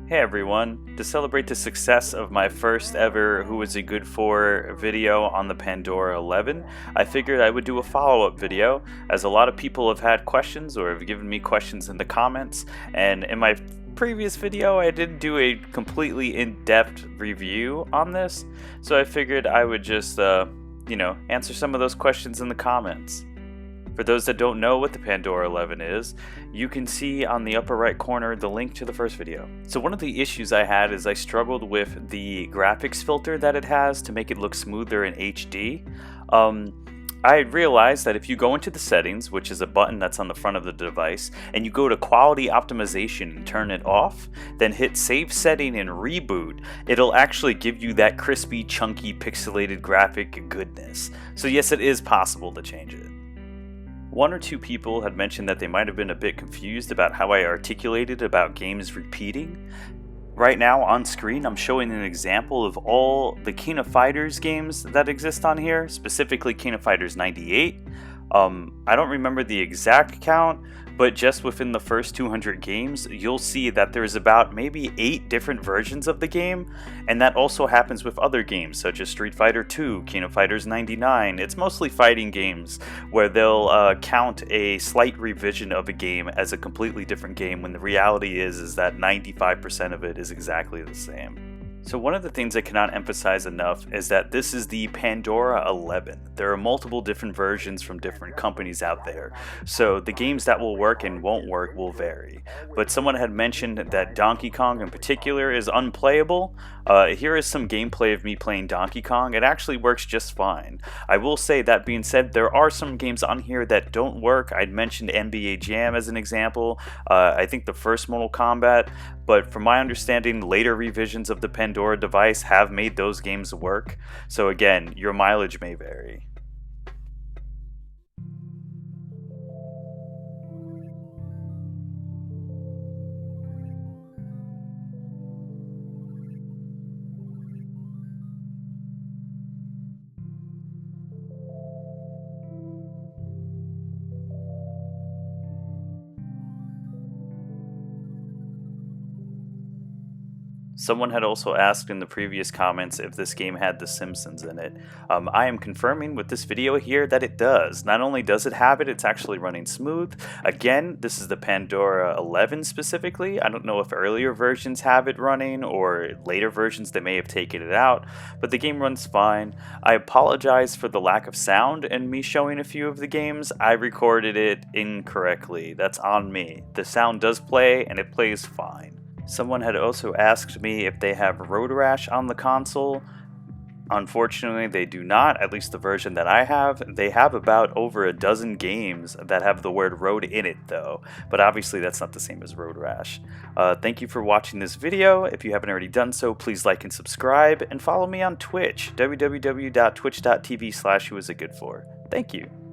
Hey everyone, to celebrate the success of my first ever Who Was It Good For video on the Pandora 11, I figured I would do a follow-up video, as a lot of people have had questions or have given me questions in the comments, and in my previous video I didn't do a completely in-depth review on this, so I figured I would just, answer some of those questions in the comments. For those that don't know what the Pandora 11 is, you can see on the upper right corner the link to the first video. So one of the issues I had is I struggled with the graphics filter that it has to make it look smoother in HD. I realized that if you go into the settings, which is a button that's on the front of the device, and you go to quality optimization and turn it off, then hit save setting and reboot, it'll actually give you that crispy, chunky, pixelated graphic goodness. So yes, it is possible to change it. One or two people had mentioned that they might have been a bit confused about how I articulated about games repeating. Right now on screen I'm showing an example of all the King of Fighters games that exist on here, specifically King of Fighters 98. I don't remember the exact count, but just within the first 200 games, you'll see that there's about maybe 8 different versions of the game, and that also happens with other games such as Street Fighter 2, King of Fighters 99. It's mostly fighting games where they'll count a slight revision of a game as a completely different game when the reality is that 95% of it is exactly the same. So one of the things I cannot emphasize enough is that this is the Pandora 11. There are multiple different versions from different companies out there, so the games that will work and won't work will vary. But someone had mentioned that Donkey Kong in particular is unplayable. Here is some gameplay of me playing Donkey Kong. It actually works just fine. I will say, that being said, there are some games on here that don't work. I'd mentioned NBA Jam as an example. I think the first Mortal Kombat, but from my understanding, later revisions of the Pandora device have made those games work. So again, your mileage may vary. Someone had also asked in the previous comments if this game had The Simpsons in it. I am confirming with this video here that it does. Not only does it have it, it's actually running smooth. Again, this is the Pandora 11 specifically. I don't know if earlier versions have it running or later versions they may have taken it out, but the game runs fine. I apologize for the lack of sound and me showing a few of the games. I recorded it incorrectly. That's on me. The sound does play and it plays fine. Someone had also asked me if they have road rash on the console. Unfortunately, they do not, at least the version that I have. They have about over a dozen games that have the word road in it though, but obviously that's not the same as road rash. Thank you for watching this video. If you haven't already done so, please like and subscribe, and follow me on Twitch, www.twitch.tv/whoisitgoodfor. Thank you.